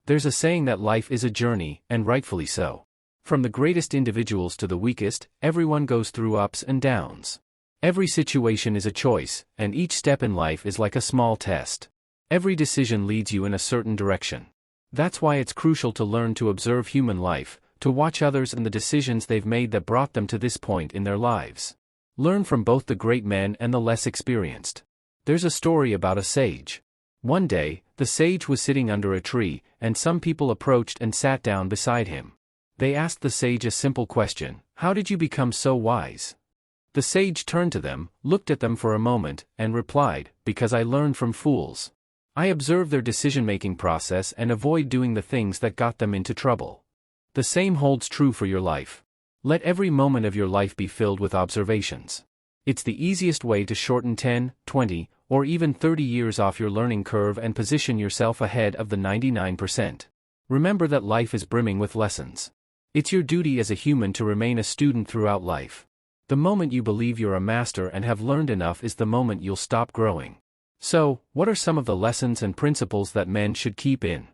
There's a saying that life is a journey, and rightfully so. From the greatest individuals to the weakest, everyone goes through ups and downs. Every situation is a choice, and each step in life is like a small test. Every decision leads you in a certain direction. That's why it's crucial to learn to observe human life, to watch others and the decisions they've made that brought them to this point in their lives. Learn from both the great men and the less experienced. There's a story about a sage. One day, the sage was sitting under a tree, and some people approached and sat down beside him. They asked the sage a simple question: "How did you become so wise?" The sage turned to them, looked at them for a moment, and replied, "Because I learned from fools. I observe their decision-making process and avoid doing the things that got them into trouble." The same holds true for your life. Let every moment of your life be filled with observations. It's the easiest way to shorten 10, 20, or even 30 years off your learning curve and position yourself ahead of the 99%. Remember that life is brimming with lessons. It's your duty as a human to remain a student throughout life. The moment you believe you're a master and have learned enough is the moment you'll stop growing. So, what are some of the lessons and principles that men should keep in?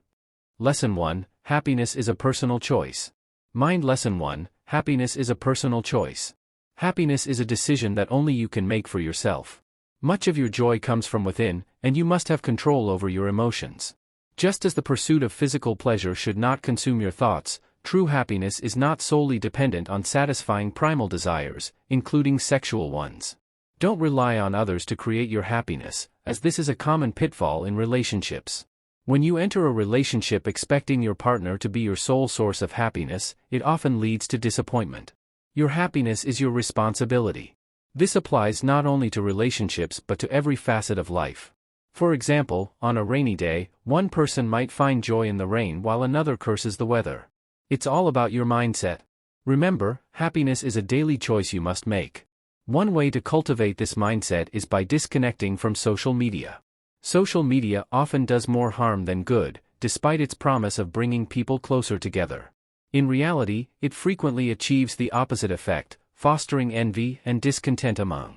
Lesson 1: Happiness is a personal choice. Mind Lesson 1: Happiness is a personal choice. Happiness is a decision that only you can make for yourself. Much of your joy comes from within, and you must have control over your emotions. Just as the pursuit of physical pleasure should not consume your thoughts, true happiness is not solely dependent on satisfying primal desires, including sexual ones. Don't rely on others to create your happiness, as this is a common pitfall in relationships. When you enter a relationship expecting your partner to be your sole source of happiness, it often leads to disappointment. Your happiness is your responsibility. This applies not only to relationships but to every facet of life. For example, on a rainy day, one person might find joy in the rain while another curses the weather. It's all about your mindset. Remember, happiness is a daily choice you must make. One way to cultivate this mindset is by disconnecting from social media. Social media often does more harm than good, despite its promise of bringing people closer together. In reality, it frequently achieves the opposite effect, fostering envy and discontent among.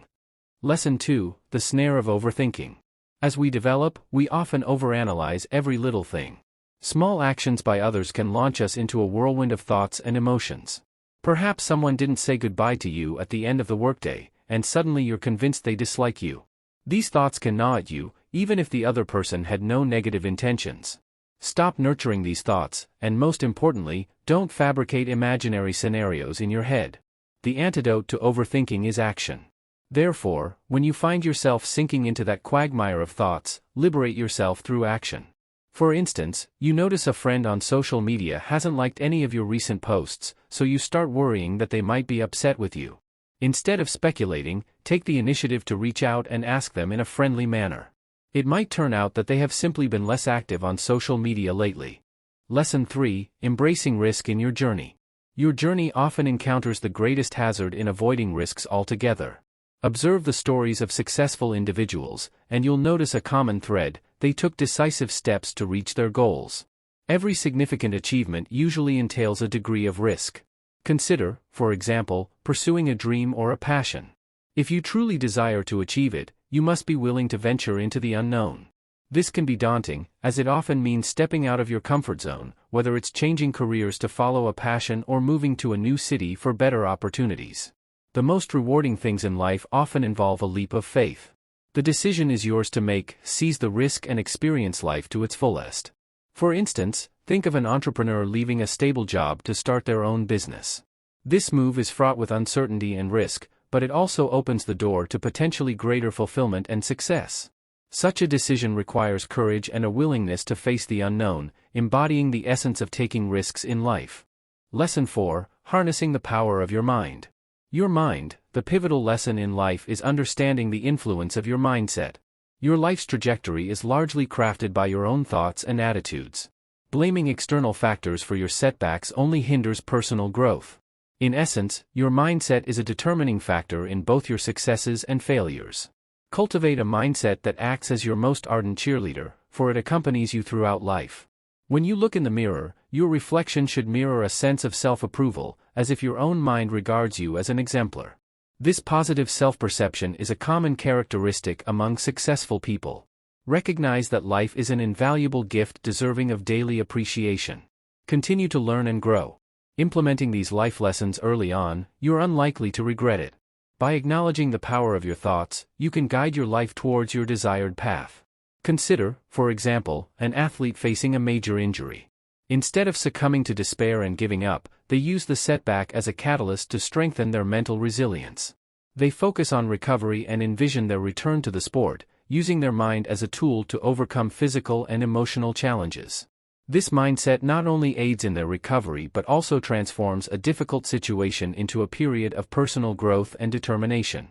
Lesson 2: The Snare of Overthinking. As we develop, we often overanalyze every little thing. Small actions by others can launch us into a whirlwind of thoughts and emotions. Perhaps someone didn't say goodbye to you at the end of the workday, and suddenly you're convinced they dislike you. These thoughts can gnaw at you, even if the other person had no negative intentions. Stop nurturing these thoughts, and most importantly, don't fabricate imaginary scenarios in your head. The antidote to overthinking is action. Therefore, when you find yourself sinking into that quagmire of thoughts, liberate yourself through action. For instance, you notice a friend on social media hasn't liked any of your recent posts, so you start worrying that they might be upset with you. Instead of speculating, take the initiative to reach out and ask them in a friendly manner. It might turn out that they have simply been less active on social media lately. Lesson 3: Embracing risk in your journey. Your journey often encounters the greatest hazard in avoiding risks altogether. Observe the stories of successful individuals, and you'll notice a common thread: they took decisive steps to reach their goals. Every significant achievement usually entails a degree of risk. Consider, for example, pursuing a dream or a passion. If you truly desire to achieve it, you must be willing to venture into the unknown. This can be daunting, as it often means stepping out of your comfort zone, whether it's changing careers to follow a passion or moving to a new city for better opportunities. The most rewarding things in life often involve a leap of faith. The decision is yours to make. Seize the risk and experience life to its fullest. For instance, think of an entrepreneur leaving a stable job to start their own business. This move is fraught with uncertainty and risk, but it also opens the door to potentially greater fulfillment and success. Such a decision requires courage and a willingness to face the unknown, embodying the essence of taking risks in life. Lesson 4: Harnessing the Power of Your Mind. Your mind, the pivotal lesson in life is understanding the influence of your mindset. Your life's trajectory is largely crafted by your own thoughts and attitudes. Blaming external factors for your setbacks only hinders personal growth. In essence, your mindset is a determining factor in both your successes and failures. Cultivate a mindset that acts as your most ardent cheerleader, for it accompanies you throughout life. When you look in the mirror, your reflection should mirror a sense of self-approval, as if your own mind regards you as an exemplar. This positive self-perception is a common characteristic among successful people. Recognize that life is an invaluable gift deserving of daily appreciation. Continue to learn and grow. Implementing these life lessons early on, you're unlikely to regret it. By acknowledging the power of your thoughts, you can guide your life towards your desired path. Consider, for example, an athlete facing a major injury. Instead of succumbing to despair and giving up, they use the setback as a catalyst to strengthen their mental resilience. They focus on recovery and envision their return to the sport, using their mind as a tool to overcome physical and emotional challenges. This mindset not only aids in their recovery but also transforms a difficult situation into a period of personal growth and determination.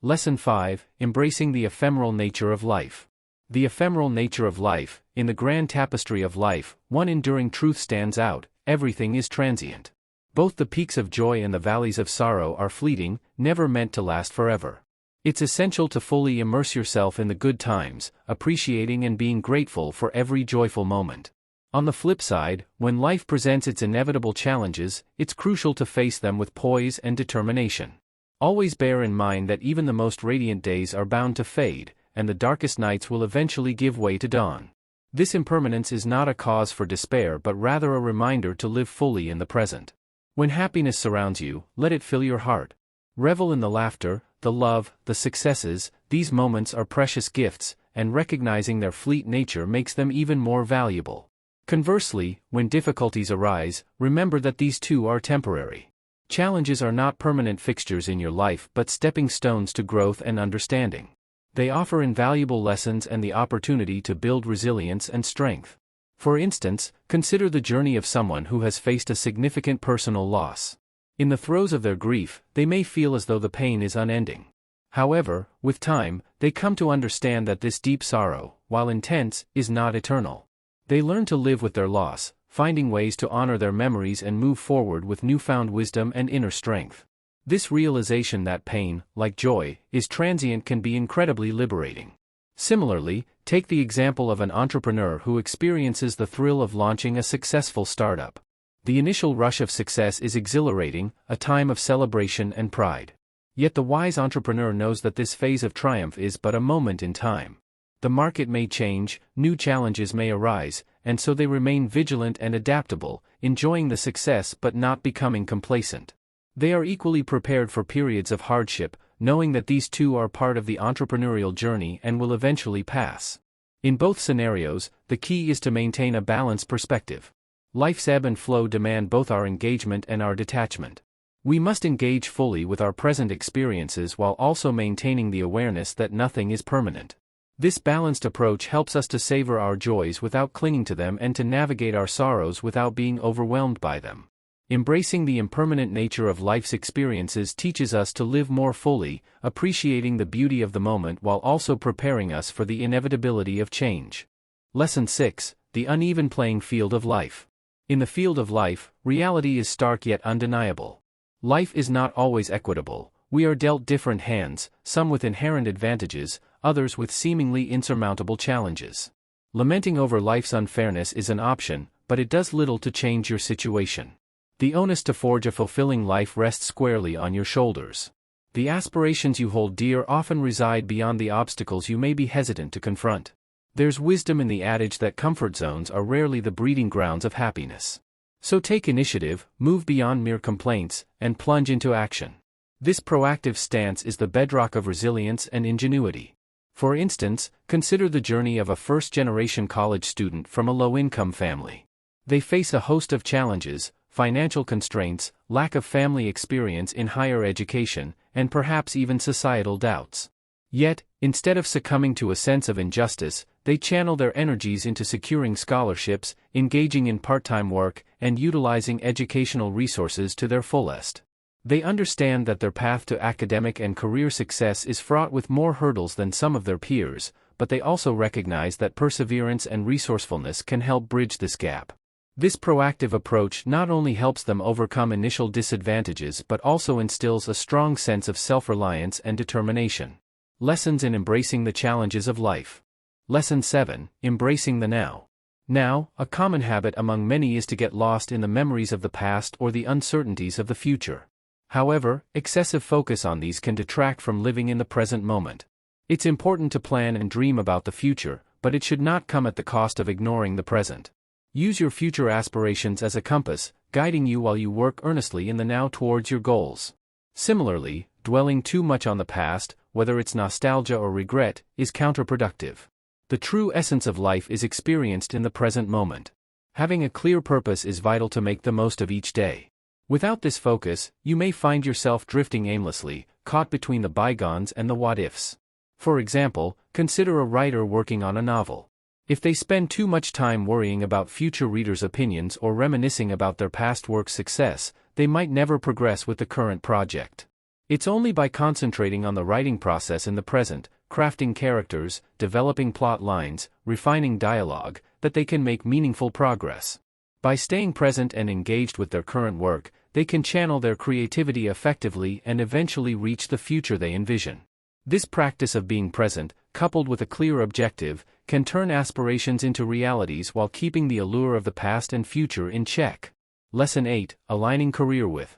Lesson 5: Embracing the ephemeral nature of life. The ephemeral nature of life. In the grand tapestry of life, one enduring truth stands out: everything is transient. Both the peaks of joy and the valleys of sorrow are fleeting, never meant to last forever. It's essential to fully immerse yourself in the good times, appreciating and being grateful for every joyful moment. On the flip side, when life presents its inevitable challenges, it's crucial to face them with poise and determination. Always bear in mind that even the most radiant days are bound to fade, and the darkest nights will eventually give way to dawn. This impermanence is not a cause for despair but rather a reminder to live fully in the present. When happiness surrounds you, let it fill your heart. Revel in the laughter, the love, the successes. These moments are precious gifts, and recognizing their fleet nature makes them even more valuable. Conversely, when difficulties arise, remember that these too are temporary. Challenges are not permanent fixtures in your life but stepping stones to growth and understanding. They offer invaluable lessons and the opportunity to build resilience and strength. For instance, consider the journey of someone who has faced a significant personal loss. In the throes of their grief, they may feel as though the pain is unending. However, with time, they come to understand that this deep sorrow, while intense, is not eternal. They learn to live with their loss, finding ways to honor their memories and move forward with newfound wisdom and inner strength. This realization that pain, like joy, is transient can be incredibly liberating. Similarly, take the example of an entrepreneur who experiences the thrill of launching a successful startup. The initial rush of success is exhilarating, a time of celebration and pride. Yet the wise entrepreneur knows that this phase of triumph is but a moment in time. The market may change, new challenges may arise, and so they remain vigilant and adaptable, enjoying the success but not becoming complacent. They are equally prepared for periods of hardship, knowing that these too are part of the entrepreneurial journey and will eventually pass. In both scenarios, the key is to maintain a balanced perspective. Life's ebb and flow demand both our engagement and our detachment. We must engage fully with our present experiences while also maintaining the awareness that nothing is permanent. This balanced approach helps us to savor our joys without clinging to them and to navigate our sorrows without being overwhelmed by them. Embracing the impermanent nature of life's experiences teaches us to live more fully, appreciating the beauty of the moment while also preparing us for the inevitability of change. Lesson 6: The uneven playing field of life. In the field of life, reality is stark yet undeniable. Life is not always equitable. We are dealt different hands, some with inherent advantages, others with seemingly insurmountable challenges. Lamenting over life's unfairness is an option, but it does little to change your situation. The onus to forge a fulfilling life rests squarely on your shoulders. The aspirations you hold dear often reside beyond the obstacles you may be hesitant to confront. There's wisdom in the adage that comfort zones are rarely the breeding grounds of happiness. So take initiative, move beyond mere complaints, and plunge into action. This proactive stance is the bedrock of resilience and ingenuity. For instance, consider the journey of a first-generation college student from a low-income family. They face a host of challenges: financial constraints, lack of family experience in higher education, and perhaps even societal doubts. Yet, instead of succumbing to a sense of injustice, they channel their energies into securing scholarships, engaging in part-time work, and utilizing educational resources to their fullest. They understand that their path to academic and career success is fraught with more hurdles than some of their peers, but they also recognize that perseverance and resourcefulness can help bridge this gap. This proactive approach not only helps them overcome initial disadvantages but also instills a strong sense of self-reliance and determination. Lessons in embracing the challenges of life. Lesson 7: Embracing the now. Now, a common habit among many is to get lost in the memories of the past or the uncertainties of the future. However, excessive focus on these can detract from living in the present moment. It's important to plan and dream about the future, but it should not come at the cost of ignoring the present. Use your future aspirations as a compass, guiding you while you work earnestly in the now towards your goals. Similarly, dwelling too much on the past, whether it's nostalgia or regret, is counterproductive. The true essence of life is experienced in the present moment. Having a clear purpose is vital to make the most of each day. Without this focus, you may find yourself drifting aimlessly, caught between the bygones and the what-ifs. For example, consider a writer working on a novel. If they spend too much time worrying about future readers' opinions or reminiscing about their past work's success, they might never progress with the current project. It's only by concentrating on the writing process in the present, crafting characters, developing plot lines, refining dialogue, that they can make meaningful progress. By staying present and engaged with their current work, they can channel their creativity effectively and eventually reach the future they envision. This practice of being present, coupled with a clear objective, can turn aspirations into realities while keeping the allure of the past and future in check. Lesson 8. Aligning career with.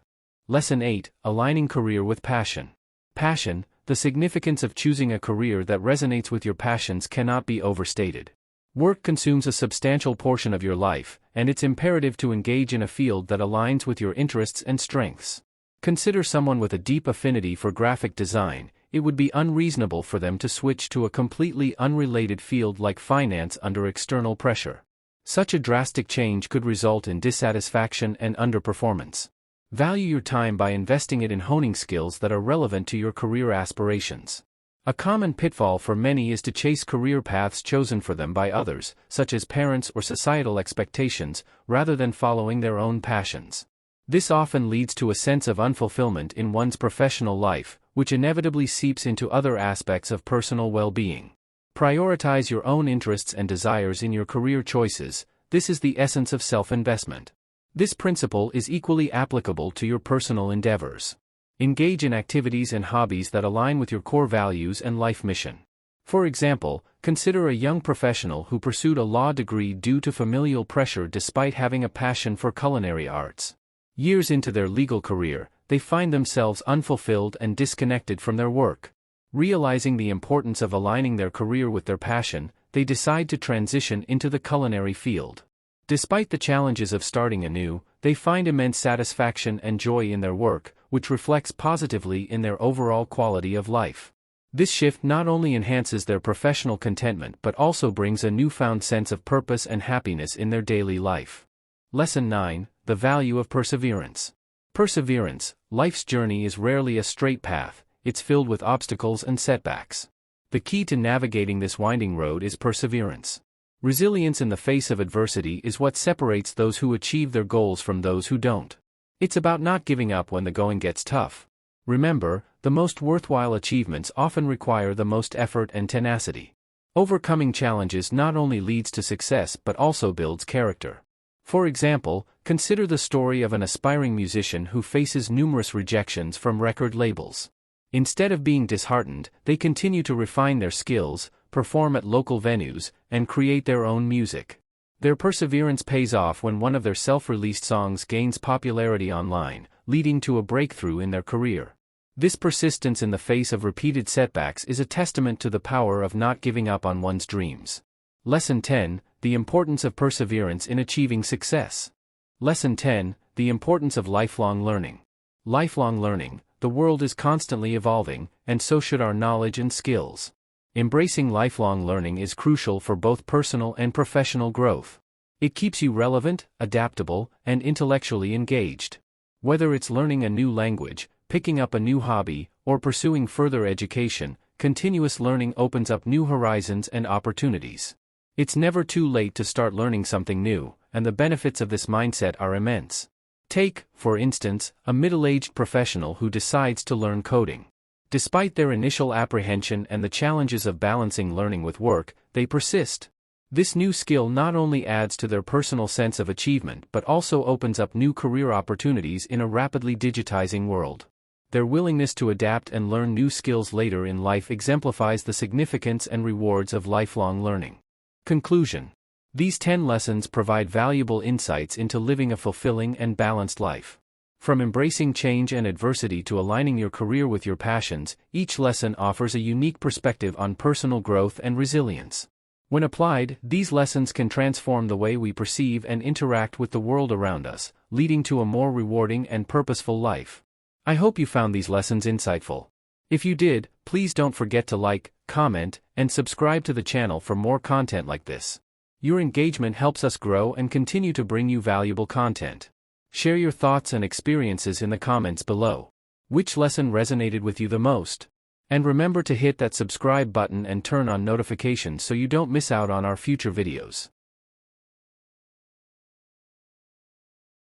Lesson 8. Aligning career with passion. Passion, the significance of choosing a career that resonates with your passions cannot be overstated. Work consumes a substantial portion of your life, and it's imperative to engage in a field that aligns with your interests and strengths. Consider someone with a deep affinity for graphic design. It would be unreasonable for them to switch to a completely unrelated field like finance under external pressure. Such a drastic change could result in dissatisfaction and underperformance. Value your time by investing it in honing skills that are relevant to your career aspirations. A common pitfall for many is to chase career paths chosen for them by others, such as parents or societal expectations, rather than following their own passions. This often leads to a sense of unfulfillment in one's professional life, which inevitably seeps into other aspects of personal well-being. Prioritize your own interests and desires in your career choices. This is the essence of self-investment. This principle is equally applicable to your personal endeavors. Engage in activities and hobbies that align with your core values and life mission. For example, consider a young professional who pursued a law degree due to familial pressure despite having a passion for culinary arts. Years into their legal career, they find themselves unfulfilled and disconnected from their work. Realizing the importance of aligning their career with their passion, they decide to transition into the culinary field. Despite the challenges of starting anew, they find immense satisfaction and joy in their work, which reflects positively in their overall quality of life. This shift not only enhances their professional contentment but also brings a newfound sense of purpose and happiness in their daily life. Lesson 9. The value of perseverance. Perseverance, life's journey is rarely a straight path, it's filled with obstacles and setbacks. The key to navigating this winding road is perseverance. Resilience in the face of adversity is what separates those who achieve their goals from those who don't. It's about not giving up when the going gets tough. Remember, the most worthwhile achievements often require the most effort and tenacity. Overcoming challenges not only leads to success but also builds character. For example, consider the story of an aspiring musician who faces numerous rejections from record labels. Instead of being disheartened, they continue to refine their skills, perform at local venues, and create their own music. Their perseverance pays off when one of their self-released songs gains popularity online, leading to a breakthrough in their career. This persistence in the face of repeated setbacks is a testament to the power of not giving up on one's dreams. Lesson 10. The importance of perseverance in achieving success. Lesson 10. The importance of lifelong learning. Lifelong learning. The world is constantly evolving, and so should our knowledge and skills. Embracing lifelong learning is crucial for both personal and professional growth. It keeps you relevant, adaptable, and intellectually engaged. Whether it's learning a new language, picking up a new hobby, or pursuing further education, continuous learning opens up new horizons and opportunities. It's never too late to start learning something new, and the benefits of this mindset are immense. Take, for instance, a middle-aged professional who decides to learn coding. Despite their initial apprehension and the challenges of balancing learning with work, they persist. This new skill not only adds to their personal sense of achievement but also opens up new career opportunities in a rapidly digitizing world. Their willingness to adapt and learn new skills later in life exemplifies the significance and rewards of lifelong learning. Conclusion. These 10 lessons provide valuable insights into living a fulfilling and balanced life. From embracing change and adversity to aligning your career with your passions, each lesson offers a unique perspective on personal growth and resilience. When applied, these lessons can transform the way we perceive and interact with the world around us, leading to a more rewarding and purposeful life. I hope you found these lessons insightful. If you did, please don't forget to like, comment, and subscribe to the channel for more content like this. Your engagement helps us grow and continue to bring you valuable content. Share your thoughts and experiences in the comments below. Which lesson resonated with you the most? And remember to hit that subscribe button and turn on notifications so you don't miss out on our future videos.